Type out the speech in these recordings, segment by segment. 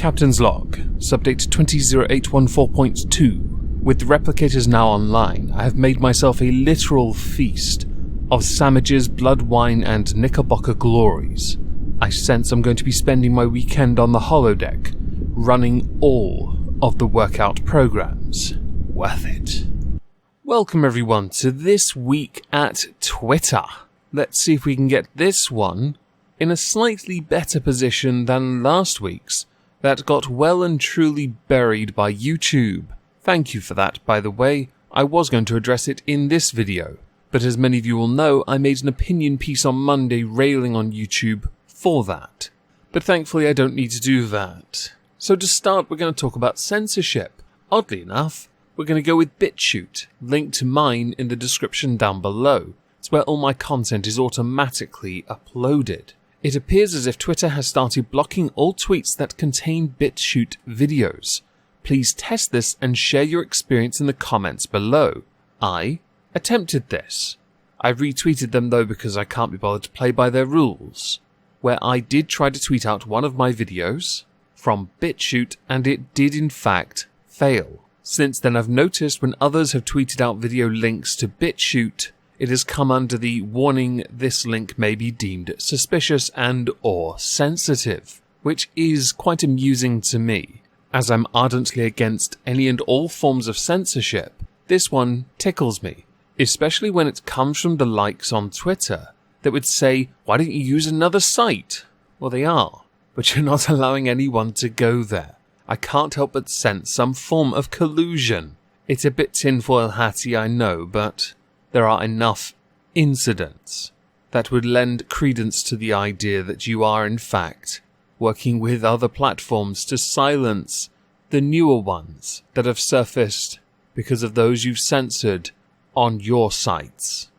Captain's Log, Subdate 200814.2. With the replicators now online, I have made myself a literal feast of sandwiches, blood wine, and knickerbocker glories. I sense I'm going to be spending my weekend on the holodeck, running all of the workout programs. Worth it. Welcome everyone to This Week at Twitter. Let's see if we can get this one in a slightly better position than last week's that got well and truly buried by YouTube. Thank you for that, by the way. I was going to address it in this video, but as many of you will know, I made an opinion piece on Monday railing on YouTube for that. But thankfully I don't need to do that. So to start, we're going to talk about censorship. Oddly enough, we're going to go with BitChute, linked to mine in the description down below. It's where all my content is automatically uploaded. It appears as if Twitter has started blocking all tweets that contain BitChute videos. Please test this and share your experience in the comments below. I attempted this. I retweeted them though because I can't be bothered to play by their rules, where I did try to tweet out one of my videos from BitChute and it did in fact fail. Since then I've noticed when others have tweeted out video links to BitChute, it has come under the warning this link may be deemed suspicious and or sensitive, which is quite amusing to me. As I'm ardently against any and all forms of censorship, this one tickles me, especially when it comes from the likes on Twitter that would say, why don't you use another site? Well, they are, but you're not allowing anyone to go there. I can't help but sense some form of collusion. It's a bit tinfoil hatty, I know, but there are enough incidents that would lend credence to the idea that you are, in fact, working with other platforms to silence the newer ones that have surfaced because of those you've censored on your sites.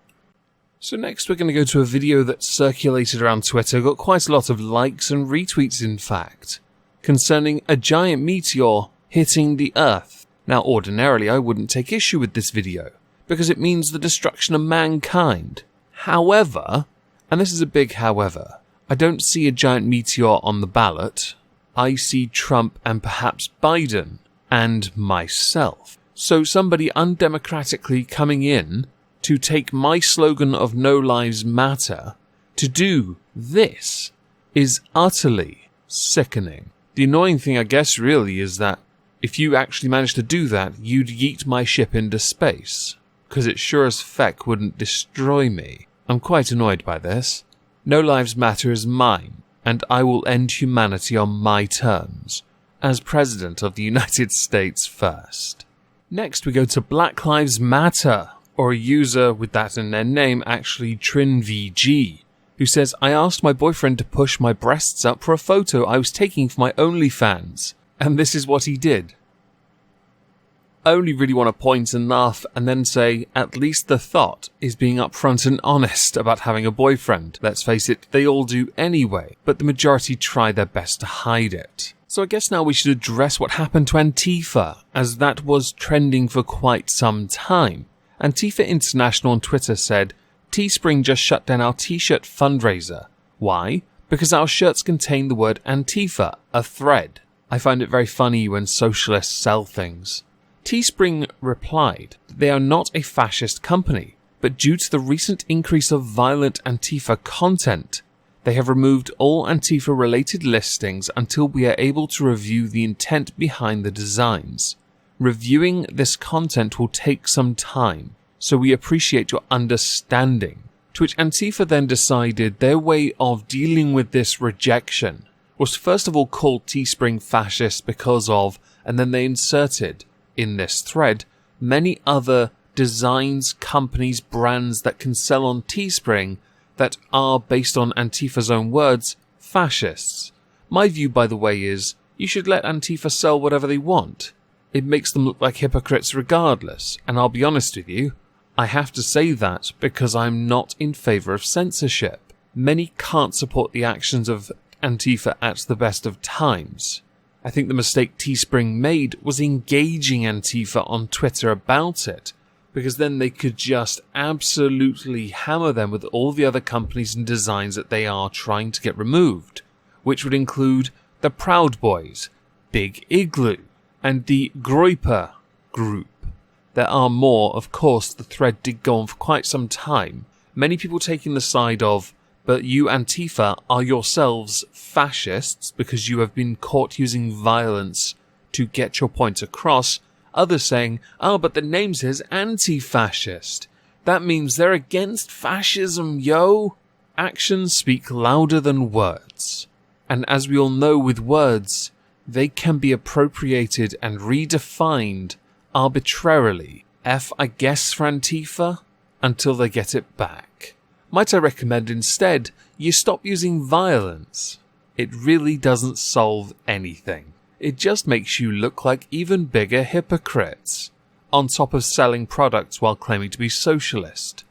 So next we're going to go to a video that circulated around Twitter, got quite a lot of likes and retweets in fact, concerning a giant meteor hitting the Earth. Now ordinarily I wouldn't take issue with this video, because it means the destruction of mankind. However, and this is a big however, I don't see a giant meteor on the ballot. I see Trump and perhaps Biden and myself. So somebody undemocratically coming in to take my slogan of No Lives Matter to do this is utterly sickening. The annoying thing I guess really is that if you actually managed to do that, you'd yeet my ship into space, because it sure as feck wouldn't destroy me. I'm quite annoyed by this. No Lives Matter is mine, and I will end humanity on my terms, as President of the United States first. Next we go to Black Lives Matter, or a user with that in their name, actually TrinVG, who says, I asked my boyfriend to push my breasts up for a photo I was taking for my OnlyFans, and this is what he did. I only really want to point and laugh and then say, at least the thought is being upfront and honest about having a boyfriend. Let's face it, they all do anyway, but the majority try their best to hide it. So I guess now we should address what happened to Antifa, as that was trending for quite some time. Antifa International on Twitter said, Teespring just shut down our t-shirt fundraiser. Why? Because our shirts contain the word Antifa, a thread. I find it very funny when socialists sell things. Teespring replied that they are not a fascist company, but due to the recent increase of violent Antifa content, they have removed all Antifa-related listings until we are able to review the intent behind the designs. Reviewing this content will take some time, so we appreciate your understanding. To which Antifa then decided their way of dealing with this rejection was first of all call Teespring fascist because of, and then they inserted, in this thread, many other designs, companies, brands that can sell on Teespring that are, based on Antifa's own words, fascists. My view, by the way, is you should let Antifa sell whatever they want. It makes them look like hypocrites regardless, and I'll be honest with you, I have to say that because I'm not in favour of censorship. Many can't support the actions of Antifa at the best of times. I think the mistake Teespring made was engaging Antifa on Twitter about it, because then they could just absolutely hammer them with all the other companies and designs that they are trying to get removed, which would include the Proud Boys, Big Igloo, and the Groiper group. There are more, of course. The thread did go on for quite some time. Many people taking the side of, but you Antifa are yourselves fascists because you have been caught using violence to get your point across. Others saying, oh, but the name says anti-fascist. That means they're against fascism, yo. Actions speak louder than words. And as we all know with words, they can be appropriated and redefined arbitrarily. I guess for Antifa, until they get it back. Might I recommend instead you stop using violence? It really doesn't solve anything. It just makes you look like even bigger hypocrites, on top of selling products while claiming to be socialist.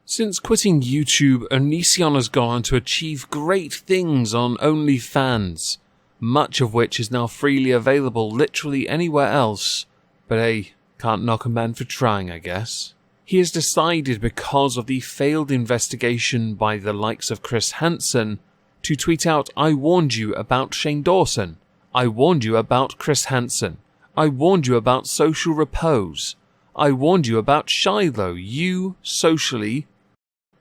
Since quitting YouTube, Onision has gone on to achieve great things on OnlyFans, much of which is now freely available literally anywhere else. But hey, can't knock a man for trying, I guess. He has decided, because of the failed investigation by the likes of Chris Hansen, to tweet out, I warned you about Shane Dawson. I warned you about Chris Hansen. I warned you about Social Repose. I warned you about Shiloh. You, socially,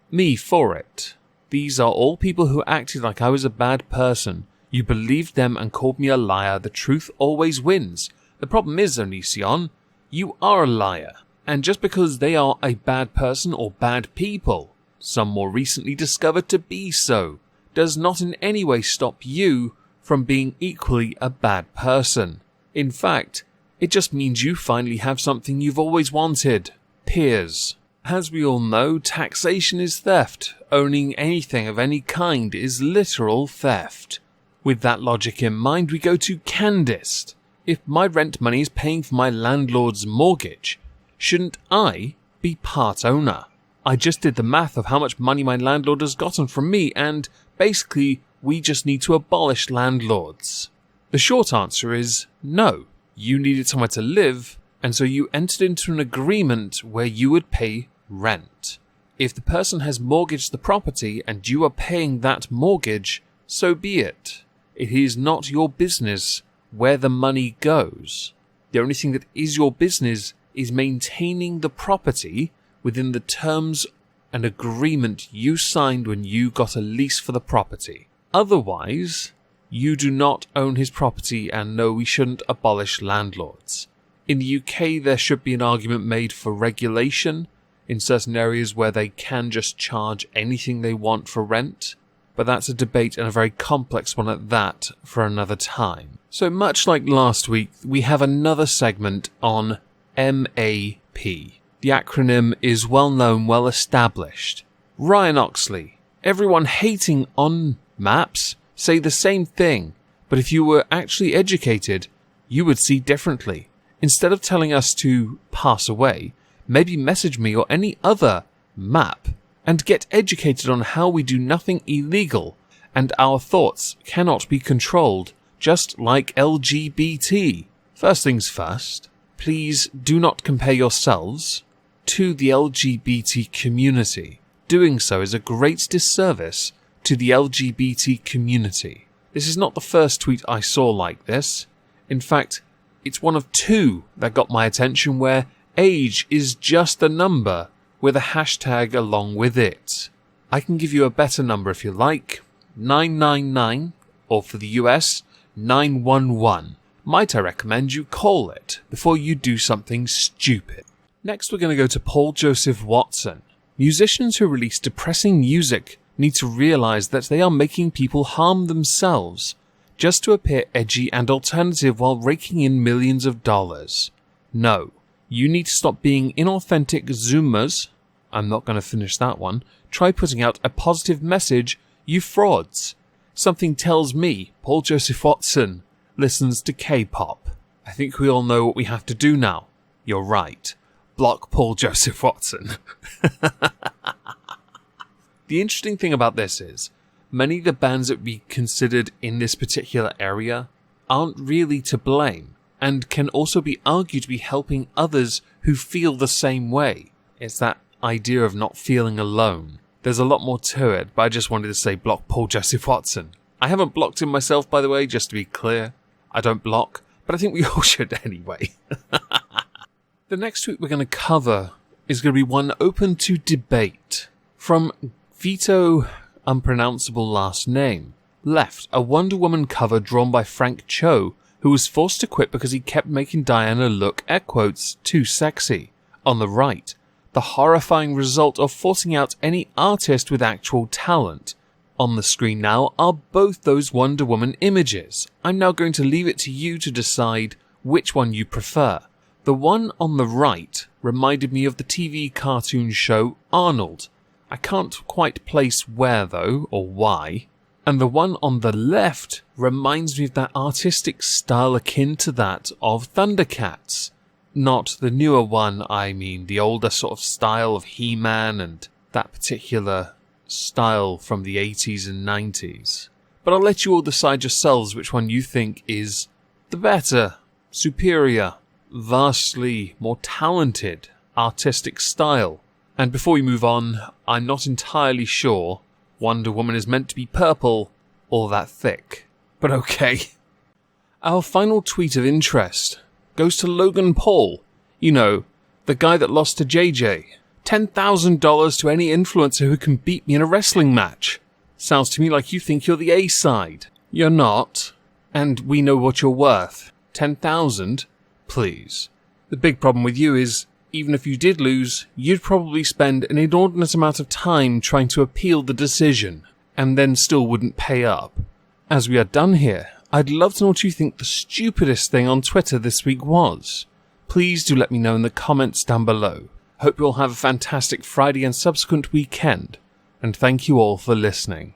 me for it. These are all people who acted like I was a bad person. You believed them and called me a liar. The truth always wins. The problem is, Onision, you are a liar. And just because they are a bad person or bad people, some more recently discovered to be so, does not in any way stop you from being equally a bad person. In fact, it just means you finally have something you've always wanted: peers. As we all know, taxation is theft. Owning anything of any kind is literal theft. With that logic in mind, we go to Candice. If my rent money is paying for my landlord's mortgage, shouldn't I be part owner? I just did the math of how much money my landlord has gotten from me, and basically, we just need to abolish landlords. The short answer is no. You needed somewhere to live, and so you entered into an agreement where you would pay rent. If the person has mortgaged the property and you are paying that mortgage, so be it. It is not your business where the money goes. The only thing that is your business is maintaining the property within the terms and agreement you signed when you got a lease for the property. Otherwise, you do not own his property, and no, we shouldn't abolish landlords. In the UK, there should be an argument made for regulation in certain areas where they can just charge anything they want for rent, but that's a debate, and a very complex one at that, for another time. So much like last week, we have another segment on MAP. The acronym is well known, well established. Ryan Oxley. Everyone hating on maps say the same thing, but if you were actually educated, you would see differently. Instead of telling us to pass away, maybe message me or any other map and get educated on how we do nothing illegal and our thoughts cannot be controlled, just like LGBT. First things first, please do not compare yourselves to the LGBT community. Doing so is a great disservice to the LGBT community. This is not the first tweet I saw like this. In fact, it's one of two that got my attention where age is just a number with a hashtag along with it. I can give you a better number if you like, 999, or for the US, 911. Might I recommend you call it before you do something stupid. Next we're going to go to Paul Joseph Watson. Musicians who release depressing music need to realize that they are making people harm themselves just to appear edgy and alternative while raking in millions of dollars. No, you need to stop being inauthentic Zoomers. I'm not going to finish that one. Try putting out a positive message, you frauds. Something tells me Paul Joseph Watson listens to K-pop. I think we all know what we have to do now. You're right. Block Paul Joseph Watson. The interesting thing about this is, many of the bands that we considered in this particular area aren't really to blame, and can also be argued to be helping others who feel the same way. It's that idea of not feeling alone. There's a lot more to it, but I just wanted to say block Paul Joseph Watson. I haven't blocked him myself, by the way, just to be clear. I don't block. but I think we all should anyway. The next tweet we're going to cover is going to be one open to debate. From Vito, unpronounceable last name, left a Wonder Woman cover drawn by Frank Cho, who was forced to quit because he kept making Diana look, air quotes, too sexy. On the right, the horrifying result of forcing out any artist with actual talent. On the screen now are both those Wonder Woman images. I'm now going to leave it to you to decide which one you prefer. The one on the right reminded me of the TV cartoon show Arnold. I can't quite place where though, or why. And the one on the left reminds me of that artistic style akin to that of Thundercats. Not the newer one, I mean the older sort of style of He-Man and that particular style from the 80s and 90s. But I'll let you all decide yourselves which one you think is the better, superior, vastly more talented artistic style. And before we move on, I'm not entirely sure Wonder Woman is meant to be purple or that thick. But okay. Our final tweet of interest goes to Logan Paul. You know, the guy that lost to JJ. $10,000 to any influencer who can beat me in a wrestling match. Sounds to me like you think you're the A-side. You're not. And we know what you're worth. 10,000? Please. The big problem with you is, even if you did lose, you'd probably spend an inordinate amount of time trying to appeal the decision, and then still wouldn't pay up. As we are done here, I'd love to know what you think the stupidest thing on Twitter this week was. Please do let me know in the comments down below. Hope you all have a fantastic Friday and subsequent weekend, and thank you all for listening.